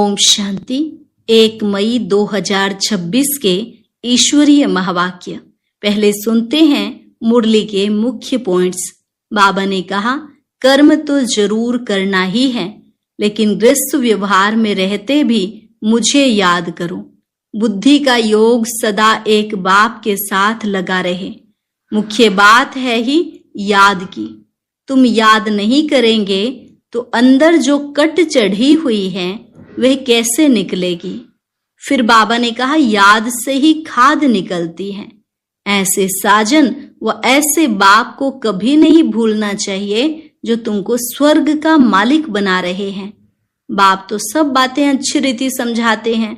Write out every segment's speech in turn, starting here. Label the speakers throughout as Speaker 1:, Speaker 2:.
Speaker 1: ओम शांति। 1 मई 2026 के ईश्वरीय महावाक्य। पहले सुनते हैं मुरली के मुख्य पॉइंट्स। बाबा ने कहा, कर्म तो जरूर करना ही है, लेकिन गृहस्थ व्यवहार में रहते भी मुझे याद करो। बुद्धि का योग सदा एक बाप के साथ लगा रहे। मुख्य बात है ही याद की। तुम याद नहीं करेंगे तो अंदर जो कट चढ़ी हुई है वह कैसे निकलेगी। फिर बाबा ने कहा, याद से ही खाद निकलती है। ऐसे साजन व ऐसे बाप को कभी नहीं भूलना चाहिए जो तुमको स्वर्ग का मालिक बना रहे हैं। बाप तो सब बातें अच्छी रीति समझाते हैं,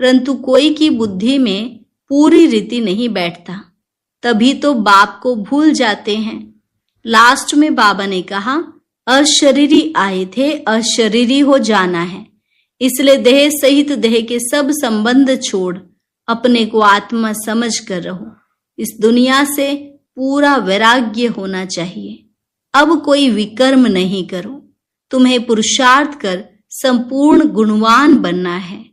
Speaker 1: परंतु कोई की बुद्धि में पूरी रीति नहीं बैठता, तभी तो बाप को भूल जाते हैं। लास्ट में बाबा ने कहा, अशरीरी आए थे, अशरीरी हो जाना है। इसलिए देह सहित देह के सब संबंध छोड़ अपने को आत्मा समझ कर रहो। इस दुनिया से पूरा वैराग्य होना चाहिए। अब कोई विकर्म नहीं करो। तुम्हें पुरुषार्थ कर संपूर्ण गुणवान बनना है।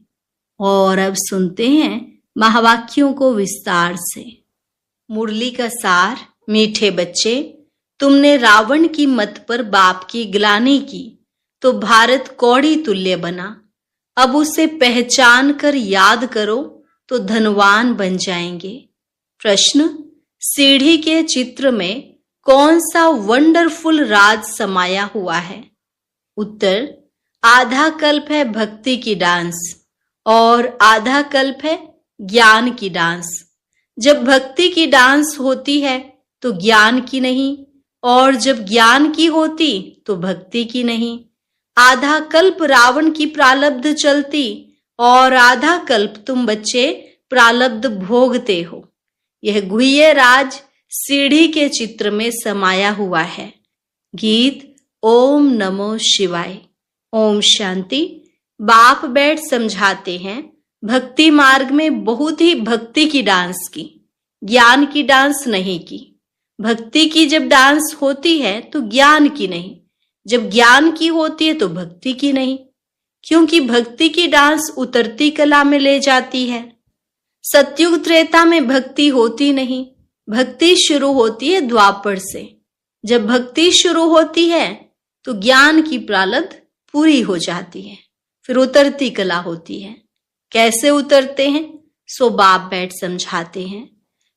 Speaker 1: और अब सुनते हैं महावाक्यों को विस्तार से। मुरली का सार। मीठे बच्चे, तुमने रावण की मत पर बाप की ग्लानि की तो भारत कौड़ी तुल्य बना। अब उसे पहचान कर याद करो तो धनवान बन जाएंगे। प्रश्न, सीढ़ी के चित्र में कौन सा वंडरफुल राज समाया हुआ है? उत्तर, आधा कल्प है भक्ति की डांस और आधा कल्प है ज्ञान की डांस। जब भक्ति की डांस होती है तो ज्ञान की नहीं, और जब ज्ञान की होती तो भक्ति की नहीं। आधा कल्प रावण की प्रालब्ध चलती और आधा कल्प तुम बच्चे प्रालब्ध भोगते हो। यह गुह्य राज सीढ़ी के चित्र में समाया हुआ है। गीत ओम नमो शिवाय। ओम शांति। बाप बैठ समझाते हैं, भक्ति मार्ग में बहुत ही भक्ति की डांस की, ज्ञान की डांस नहीं की। भक्ति की जब डांस होती है तो ज्ञान की नहीं, जब ज्ञान की होती है तो भक्ति की नहीं, क्योंकि भक्ति की डांस उतरती कला में ले जाती है। सतयुग त्रेता में भक्ति होती नहीं, भक्ति शुरू होती है द्वापर से। जब भक्ति शुरू होती है तो ज्ञान की प्रालब्ध पूरी हो जाती है, फिर उतरती कला होती है। कैसे उतरते हैं सो बाप बैठ समझाते हैं।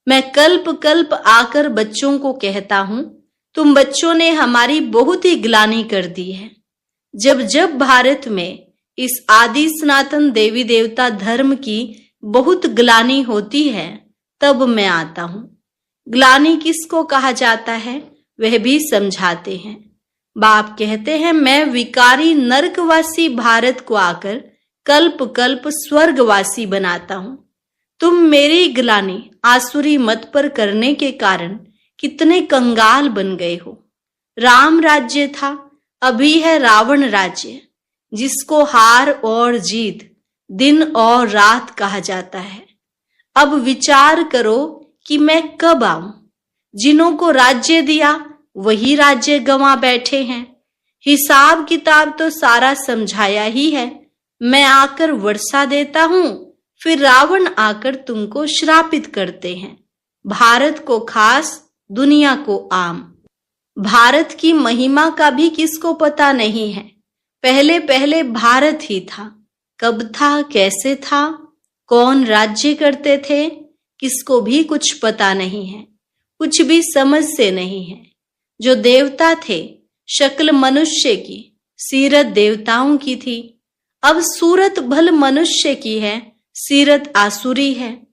Speaker 1: मैं कल्प कल्प आकर बच्चों को कहता हूं, तुम बच्चों ने हमारी बहुत ही ग्लानि कर दी है। जब जब भारत में इस आदि सनातन देवी देवता धर्म की बहुत ग्लानि होती है तब मैं आता हूं। ग्लानि किसको कहा जाता है वह भी समझाते हैं। बाप कहते हैं, मैं विकारी नरकवासी भारत को आकर कल्प कल्प स्वर्गवासी बनाता हूं। तुम मेरी ग्लानि आसुरी मत पर करने के कारण कितने कंगाल बन गए हो। राम राज्य था, अभी है रावण राज्य, जिसको हार और जीत दिन और रात कहा जाता है। अब विचार करो कि मैं कब आऊं। जिन्हों को राज्य दिया वही राज्य गंवा बैठे हैं। हिसाब किताब तो सारा समझाया ही है। मैं आकर वर्षा देता हूं, फिर रावण आकर तुमको श्रापित करते हैं। भारत को खास, दुनिया को आम। भारत की महिमा का भी किसको पता नहीं है। पहले पहले भारत ही था। कब था, कैसे था, कौन राज्य करते थे, किसको भी कुछ पता नहीं है, कुछ भी समझ से नहीं है। जो देवता थे शक्ल मनुष्य की, सीरत देवताओं की थी। अब सूरत भल मनुष्य की है, सीरत आसुरी है।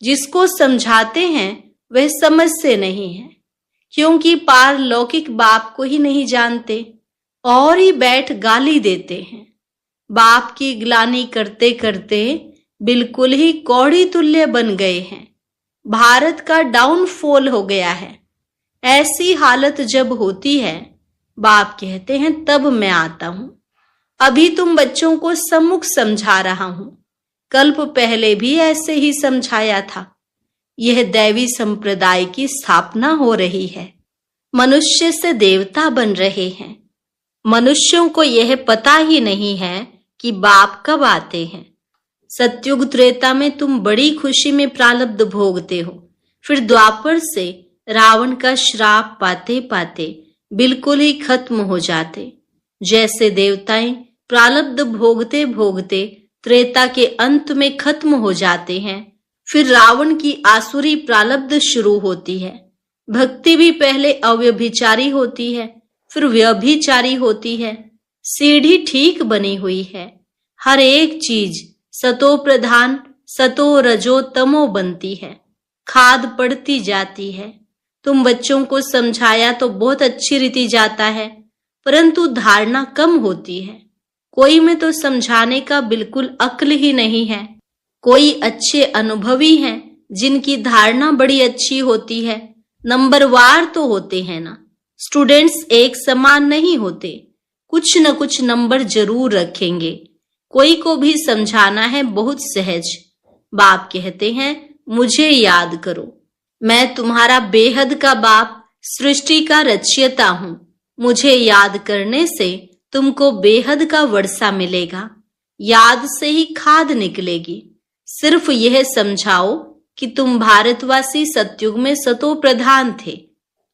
Speaker 1: जिसको समझाते हैं वह समझ से नहीं है, क्योंकि पारलौकिक बाप को ही नहीं जानते और ही बैठ गाली देते हैं। बाप की ग्लानि करते करते बिल्कुल ही कौड़ी तुल्य बन गए हैं। भारत का डाउनफॉल हो गया है। ऐसी हालत जब होती है, बाप कहते हैं तब मैं आता हूं। अभी तुम बच्चों को सम्मुख समझा रहा हूं। कल्प पहले भी ऐसे ही समझाया था। यह दैवी संप्रदाय की स्थापना हो रही है। मनुष्य से देवता बन रहे हैं। मनुष्यों को यह पता ही नहीं है कि कि बाप कब आते हैं। सतयुग त्रेता में तुम बड़ी खुशी में प्रारब्ध भोगते हो, फिर द्वापर से रावण का श्राप पाते पाते बिल्कुल ही खत्म हो जाते। जैसे देवताएं प्रारब्ध भोगते भोगते त्रेता के अंत में खत्म हो जाते हैं, फिर रावण की आसुरी प्रारब्ध शुरू होती है। भक्ति भी पहले अव्यभिचारी होती है, फिर व्यभिचारी होती है। सीढ़ी ठीक बनी हुई है। हर एक चीज सतो प्रधान, सतो रजो तमो बनती है। खाद पड़ती जाती है। तुम बच्चों को समझाया तो बहुत अच्छी रीति जाता है, परंतु धारणा कम होती है। कोई में तो समझाने का बिल्कुल अक्ल ही नहीं है। कोई अच्छे अनुभवी हैं जिनकी धारणा बड़ी अच्छी होती है। नंबरवार तो होते हैं ना। स्टूडेंट्स एक समान नहीं होते, कुछ न कुछ नंबर जरूर रखेंगे। कोई को भी समझाना है बहुत सहज। बाप कहते हैं मुझे याद करो, मैं तुम्हारा बेहद का बाप, सृष्टि का रचयिता हूं। मुझे याद करने से तुमको बेहद का वर्षा मिलेगा। याद से ही खाद निकलेगी। सिर्फ यह समझाओ कि तुम भारतवासी सतयुग में सतो प्रधान थे,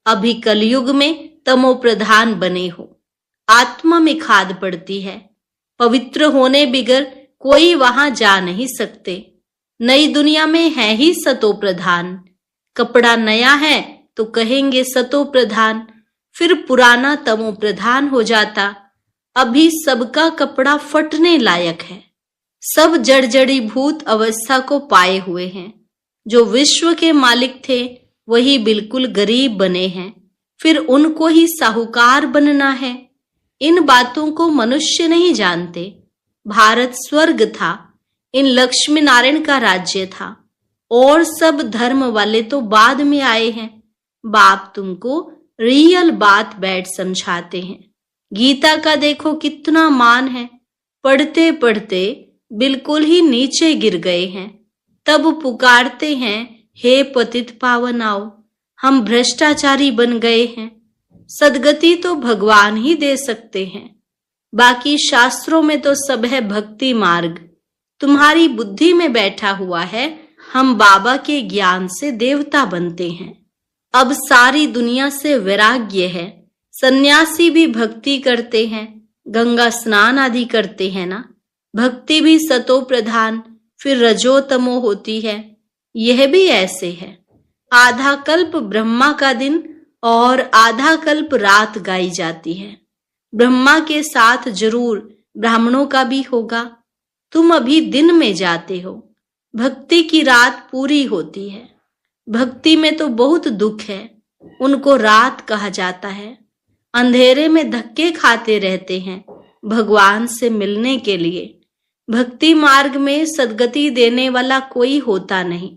Speaker 1: अभी कलयुग में तमो प्रधान बने हो। आत्मा में खाद पड़ती है। पवित्र होने बिगर कोई वहां जा नहीं सकते। नई दुनिया में है ही सतो प्रधान। कपड़ा नया है तो कहेंगे सतो प्रधान, फिर पुराना तमो प्रधान हो जाता। अभी सबका कपड़ा फटने लायक है। सब जड़जड़ी भूत अवस्था को पाए हुए हैं। जो विश्व के मालिक थे वही बिल्कुल गरीब बने हैं, फिर उनको ही साहूकार बनना है। इन बातों को मनुष्य नहीं जानते। भारत स्वर्ग था, इन लक्ष्मी नारायण का राज्य था, और सब धर्म वाले तो बाद में आए हैं। बाप तुमको रियल बात बैठ समझाते हैं। गीता का देखो कितना मान है। पढ़ते पढ़ते बिल्कुल ही नीचे गिर गए हैं, तब पुकारते हैं हे पतित पावन आओ। हम भ्रष्टाचारी बन गए हैं। सदगति तो भगवान ही दे सकते हैं। बाकी शास्त्रों में तो सब है भक्ति मार्ग। तुम्हारी बुद्धि में बैठा हुआ है हम बाबा के ज्ञान से देवता बनते हैं। अब सारी दुनिया से वैराग्य है। सन्यासी भी भक्ति करते हैं, गंगा स्नान आदि करते हैं ना। भक्ति भी सतो प्रधान, फिर रजो तमो होती है। यह भी ऐसे है। आधा कल्प ब्रह्मा का दिन और आधा कल्प रात गाई जाती है। ब्रह्मा के साथ जरूर ब्राह्मणों का भी होगा। तुम अभी दिन में जाते हो। भक्ति की रात पूरी होती है। भक्ति में तो बहुत दुख है, उनको रात कहा जाता है। अंधेरे में धक्के खाते रहते हैं भगवान से मिलने के लिए। भक्ति मार्ग में सद्गति देने वाला कोई होता नहीं।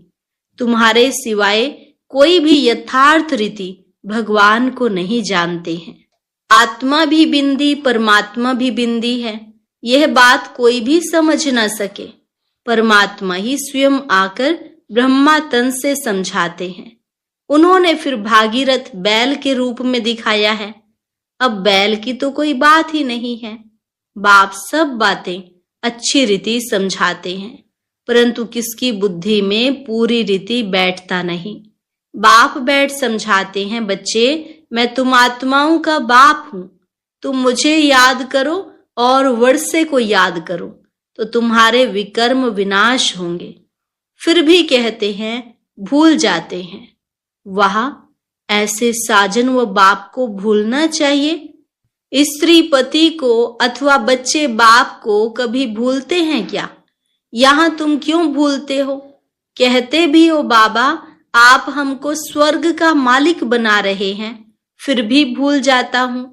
Speaker 1: तुम्हारे सिवाय कोई भी यथार्थ रीति भगवान को नहीं जानते हैं। आत्मा भी बिंदी, परमात्मा भी बिंदी है। यह बात कोई भी समझ न सके। परमात्मा ही स्वयं आकर ब्रह्मा तन से समझाते हैं। उन्होंने फिर भागीरथ बैल के रूप में दिखाया है। अब बैल की तो कोई बात ही नहीं है। बाप सब बातें अच्छी रीति समझाते हैं, परंतु किसकी बुद्धि में पूरी रीति बैठता नहीं। बाप बैठ समझाते हैं, बच्चे मैं तुम आत्माओं का बाप हूं। तुम मुझे याद करो और वर्षे को याद करो तो तुम्हारे विकर्म विनाश होंगे। फिर भी कहते हैं भूल जाते हैं। वहां ऐसे साजन व बाप को भूलना चाहिए। स्त्री पति को अथवा बच्चे बाप को कभी भूलते हैं क्या? यहां तुम क्यों भूलते हो? कहते भी हो बाबा आप हमको स्वर्ग का मालिक बना रहे हैं, फिर भी भूल जाता हूं।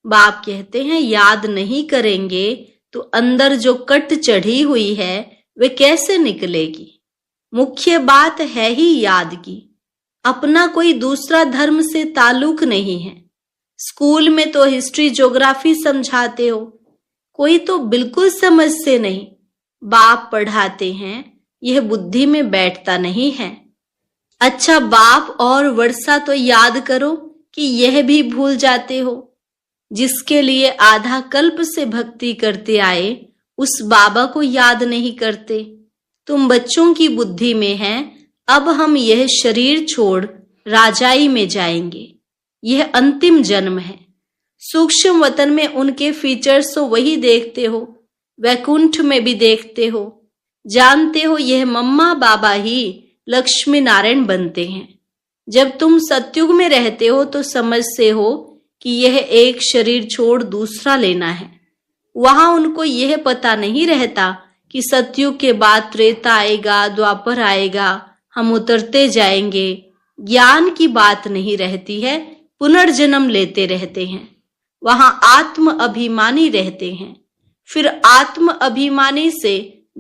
Speaker 1: बाप कहते हैं याद नहीं करेंगे तो अंदर जो कट चढ़ी हुई है वे कैसे निकलेगी। मुख्य बात है ही याद की। अपना कोई दूसरा धर्म से ताल्लुक नहीं है। स्कूल में तो हिस्ट्री ज्योग्राफी समझाते हो, कोई तो बिल्कुल समझते नहीं। बाप पढ़ाते हैं, यह बुद्धि में बैठता नहीं है। अच्छा बाप और वर्षा तो याद करो कि यह भी भूल जाते हो। जिसके लिए आधा कल्प से भक्ति करते आए उस बाबा को याद नहीं करते। तुम बच्चों की बुद्धि में हैं, अब हम यह शरीर छोड़ राजाई में जाएंगे। यह अंतिम जन्म है। सूक्ष्म वतन में उनके फीचर्स तो वही देखते हो, वैकुंठ में भी देखते हो। जानते हो यह मम्मा बाबा ही लक्ष्मी नारायण बनते हैं। जब तुम सतयुग में रहते हो तो समझते हो कि यह एक शरीर छोड़ दूसरा लेना है। वहां उनको यह पता नहीं रहता कि सतयुग के बाद त्रेता आएगा, द्वापर आएगा, हम उतरते जाएंगे। ज्ञान की बात नहीं रहती है, पुनर्जन्म लेते रहते हैं। वहां आत्म अभिमानी रहते हैं, फिर आत्म अभिमानी से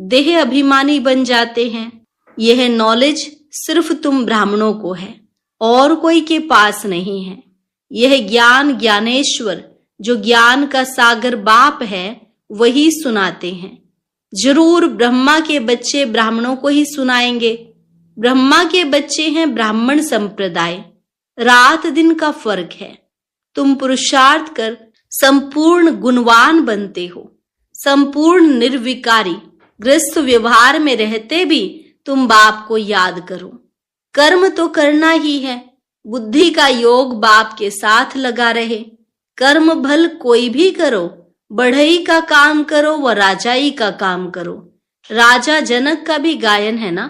Speaker 1: देह अभिमानी बन जाते हैं। यह नॉलेज सिर्फ तुम ब्राह्मणों को है, और कोई के पास नहीं है। यह ज्ञान ज्ञानेश्वर जो ज्ञान का सागर बाप है वही सुनाते हैं। जरूर ब्रह्मा के बच्चे ब्राह्मणों को ही सुनाएंगे। ब्रह्मा के बच्चे हैं ब्राह्मण संप्रदाय। रात दिन का फर्क है। तुम पुरुषार्थ कर संपूर्ण गुणवान बनते हो। संपूर्ण निर्विकारी गृहस्थ व्यवहार में रहते भी तुम बाप को याद करो। कर्म तो करना ही है। बुद्धि का योग बाप के साथ लगा रहे। कर्म भल कोई भी करो, बढ़ई का काम करो व राजाई का काम करो। राजा जनक का भी गायन है ना,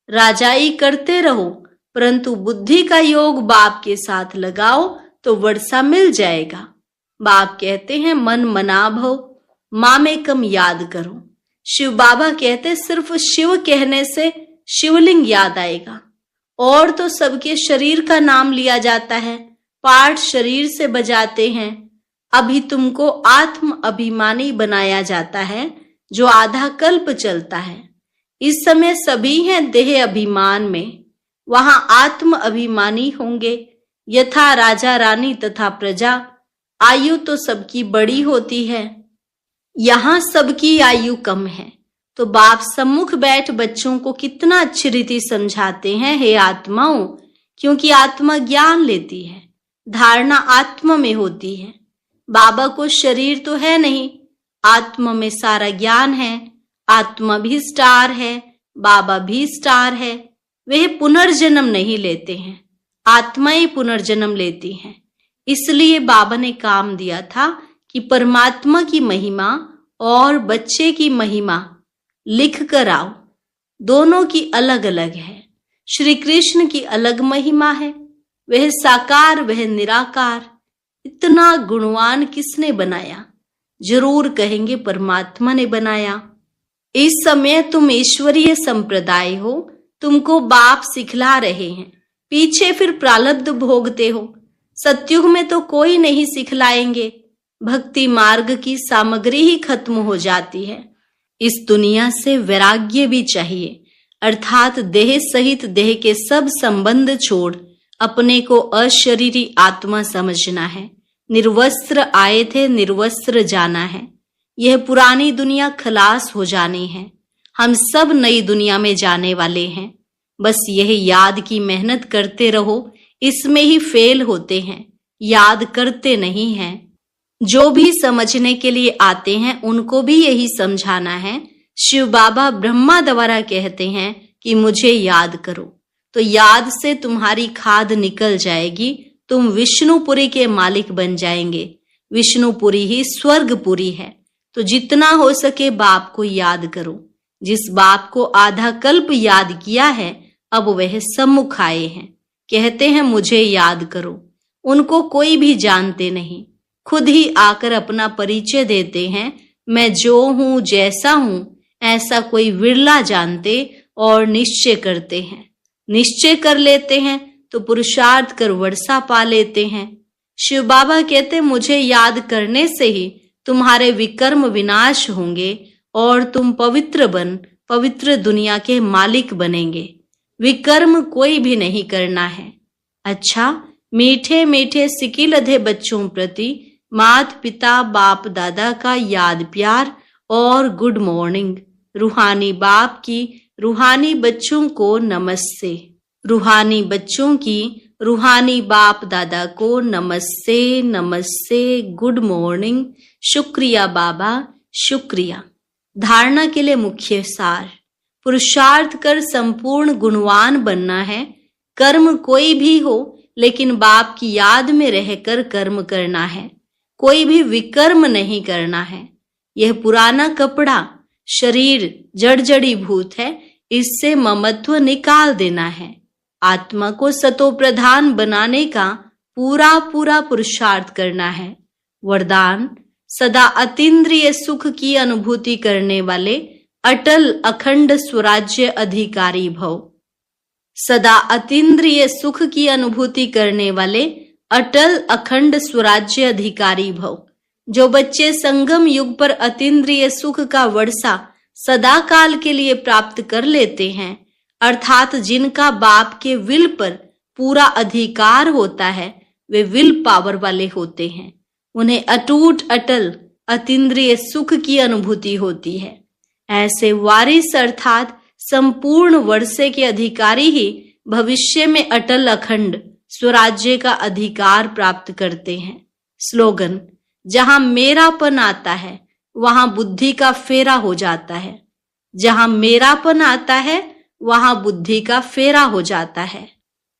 Speaker 1: राजाई करते रहो परंतु बुद्धि का योग बाप के साथ लगाओ तो वर्षा मिल जाएगा। बाप कहते हैं मन मना भव, माँ में कम याद करो। शिव बाबा कहते सिर्फ शिव कहने से शिवलिंग याद आएगा, और तो सबके शरीर का नाम लिया जाता है, पाठ शरीर से बजाते हैं। अभी तुमको आत्म अभिमानी बनाया जाता है जो आधा कल्प चलता है। इस समय सभी हैं देह अभिमान में, वहां आत्म अभिमानी होंगे। यथा राजा रानी तथा प्रजा, आयु तो सबकी बड़ी होती है, यहाँ सबकी आयु कम है। तो बाप सम्मुख बैठ बच्चों को कितना अच्छी रीति समझाते हैं, हे आत्माओं, क्योंकि आत्मा ज्ञान लेती है, धारणा आत्मा में होती है। बाबा को शरीर तो है नहीं, आत्मा में सारा ज्ञान है। आत्मा भी स्टार है, बाबा भी स्टार है। वे पुनर्जन्म नहीं लेते हैं, आत्मा ही पुनर्जन्म लेती है। इसलिए बाबा ने काम दिया था कि परमात्मा की महिमा और बच्चे की महिमा लिख कर आओ। दोनों की अलग अलग है। श्री कृष्ण की अलग महिमा है, वह साकार वह निराकार। इतना गुणवान किसने बनाया? जरूर कहेंगे परमात्मा ने बनाया। इस समय तुम ईश्वरीय संप्रदाय हो, तुमको बाप सिखला रहे हैं, पीछे फिर प्रारब्ध भोगते हो। सतयुग में तो कोई नहीं सिखलाएंगे, भक्ति मार्ग की सामग्री ही खत्म हो जाती है। इस दुनिया से वैराग्य भी चाहिए, अर्थात देह सहित देह के सब संबंध छोड़ अपने को अशरीरी आत्मा समझना है। निर्वस्त्र आए थे, निर्वस्त्र जाना है। यह पुरानी दुनिया खलास हो जानी है। हम सब नई दुनिया में जाने वाले हैं। बस यह याद की मेहनत करते रहो, इसमें ही फेल होते हैं, याद करते नहीं हैं। जो भी समझने के लिए आते हैं उनको भी यही समझाना है। शिव बाबा ब्रह्मा द्वारा कहते हैं कि मुझे याद करो, तो याद से तुम्हारी खाद निकल जाएगी, तुम विष्णुपुरी के मालिक बन जाएंगे। विष्णुपुरी ही स्वर्गपुरी है। तो जितना हो सके बाप को याद करो। जिस बाप को आधा कल्प याद किया है, अब वह सम्मुख आए हैं, कहते हैं मुझे याद करो। उनको कोई भी जानते नहीं, खुद ही आकर अपना परिचय देते हैं। मैं जो हूं, जैसा हूं, ऐसा कोई विरला जानते और निश्चय करते हैं। निश्चय कर लेते हैं तो पुरुषार्थ कर वर्षा पा लेते हैं। शिव बाबा कहते मुझे याद करने से ही तुम्हारे विकर्म विनाश होंगे और तुम पवित्र बन पवित्र दुनिया के मालिक बनेंगे। विकर्म कोई भी नहीं करना है। अच्छा, मीठे मीठे सिकिलधे बच्चों प्रति माता पिता बाप दादा का याद प्यार और गुड मॉर्निंग। रूहानी बाप की रूहानी बच्चों को नमस्ते। रूहानी बच्चों की रूहानी बाप दादा को नमस्ते नमस्ते, गुड मॉर्निंग। शुक्रिया बाबा, शुक्रिया। धारणा के लिए मुख्य सार। पुरुषार्थ कर संपूर्ण गुणवान बनना है। कर्म कोई भी हो, लेकिन बाप की याद में रहकर कर्म करना है। कोई भी विकर्म नहीं करना है। यह पुराना कपड़ा शरीर जड़ी भूत है, इससे ममत्व निकाल देना है। आत्मा को सतो प्रधान बनाने का पूरा पुरुषार्थ करना है। वरदान, सदा अतीन्द्रिय सुख की अनुभूति करने वाले अटल अखंड स्वराज्य अधिकारी भव। सदा अतीन्द्रिय सुख की अनुभूति करने वाले अटल अखंड स्वराज्य अधिकारी भव। जो बच्चे संगम युग पर अतीन्द्रिय सुख का वर्षा सदा काल के लिए प्राप्त कर लेते हैं, अर्थात जिनका बाप के विल पर पूरा अधिकार होता है, वे विल पावर वाले होते हैं। उन्हें अटूट अटल अतीन्द्रिय सुख की अनुभूति होती है। ऐसे वारिस अर्थात संपूर्ण वर्षे के अधिकारी ही भविष्य में अटल अखंड स्वराज्य का अधिकार प्राप्त करते हैं। स्लोगन, जहां मेरापन आता है वहां बुद्धि का फेरा हो जाता है। जहां मेरापन आता है वहां बुद्धि का फेरा हो जाता है।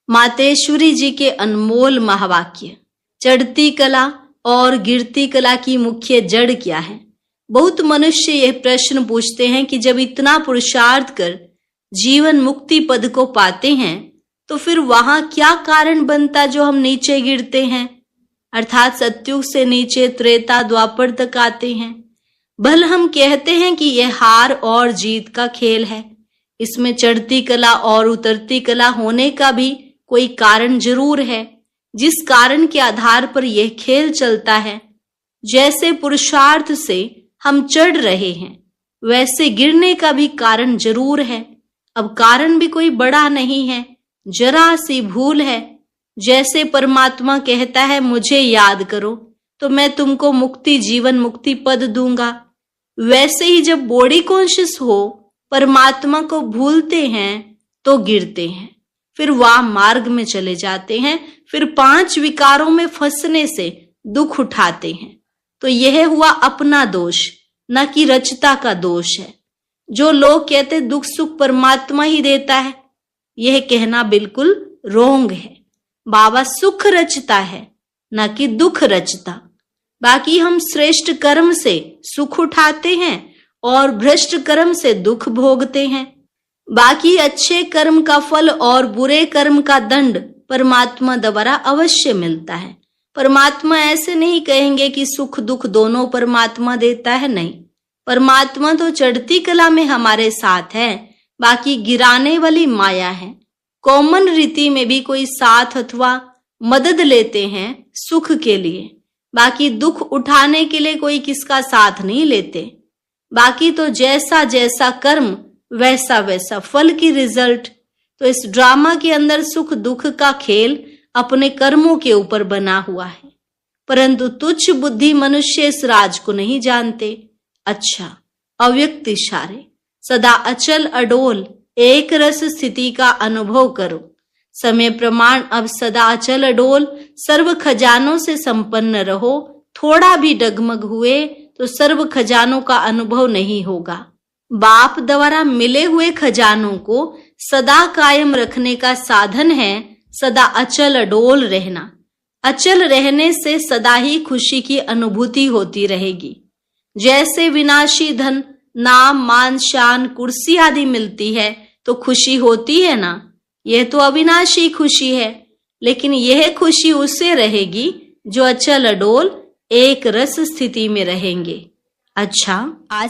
Speaker 1: मातेश्वरी जी के अनमोल महावाक्य। चढ़ती कला और गिरती कला की मुख्य जड़ क्या है? बहुत मनुष्य यह प्रश्न पूछते हैं कि जब इतना पुरुषार्थ कर जीवन मुक्ति पद को पाते हैं, तो फिर वहां क्या कारण बनता जो हम नीचे गिरते हैं, अर्थात सतयुग से नीचे त्रेता द्वापर तक आते हैं। भले हम कहते हैं कि यह हार और जीत का खेल है, इसमें चढ़ती कला और उतरती कला होने का भी कोई कारण जरूर है, जिस कारण के आधार पर यह खेल चलता है। जैसे पुरुषार्थ से हम चढ़ रहे हैं, वैसे गिरने का भी कारण जरूर है। अब कारण भी कोई बड़ा नहीं है, जरा सी भूल है। जैसे परमात्मा कहता है मुझे याद करो तो मैं तुमको मुक्ति जीवन मुक्ति पद दूंगा, वैसे ही जब बॉडी कॉन्शियस हो परमात्मा को भूलते हैं तो गिरते हैं, फिर वह मार्ग में चले जाते हैं, फिर 5 विकारों में फंसने से दुख उठाते हैं। तो यह हुआ अपना दोष, न कि रचता का दोष है। जो लोग कहते दुख सुख परमात्मा ही देता है, यह कहना बिल्कुल रोंग है। बाबा सुख रचता है, न कि दुख रचता। बाकी हम श्रेष्ठ कर्म से सुख उठाते हैं और भ्रष्ट कर्म से दुख भोगते हैं। बाकी अच्छे कर्म का फल और बुरे कर्म का दंड परमात्मा द्वारा अवश्य मिलता है। परमात्मा ऐसे नहीं कहेंगे कि सुख दुख दोनों परमात्मा देता है, नहीं। परमात्मा तो चढ़ती कला में हमारे साथ है, बाकी गिराने वाली माया है। कॉमन रीति में भी कोई साथ अथवा मदद लेते हैं सुख के लिए, बाकी दुख उठाने के लिए कोई किसका साथ नहीं लेते। बाकी तो जैसा जैसा कर्म वैसा वैसा फल की रिजल्ट। तो इस ड्रामा के अंदर सुख दुख का खेल अपने कर्मों के ऊपर बना हुआ है, परंतु तुच्छ बुद्धि मनुष्य इस राज को नहीं जानते। अच्छा, अव्यक्त इशारे, सदा अचल अडोल एक रस स्थिति का अनुभव करो। समय प्रमाण अब सदा अचल अडोल सर्व खजानों से संपन्न रहो। थोड़ा भी डगमग हुए तो सर्व खजानों का अनुभव नहीं होगा। बाप द्वारा मिले हुए खजानों को सदा कायम रखने का साधन है सदा अचल अडोल रहना। अचल रहने से सदा ही खुशी की अनुभूति होती रहेगी। जैसे विनाशी धन नाम मान शान कुर्सी आदि मिलती है तो खुशी होती है ना, यह तो अविनाशी खुशी है, लेकिन यह खुशी उससे रहेगी जो अचल अडोल एक रस स्थिति में रहेंगे। अच्छा, आज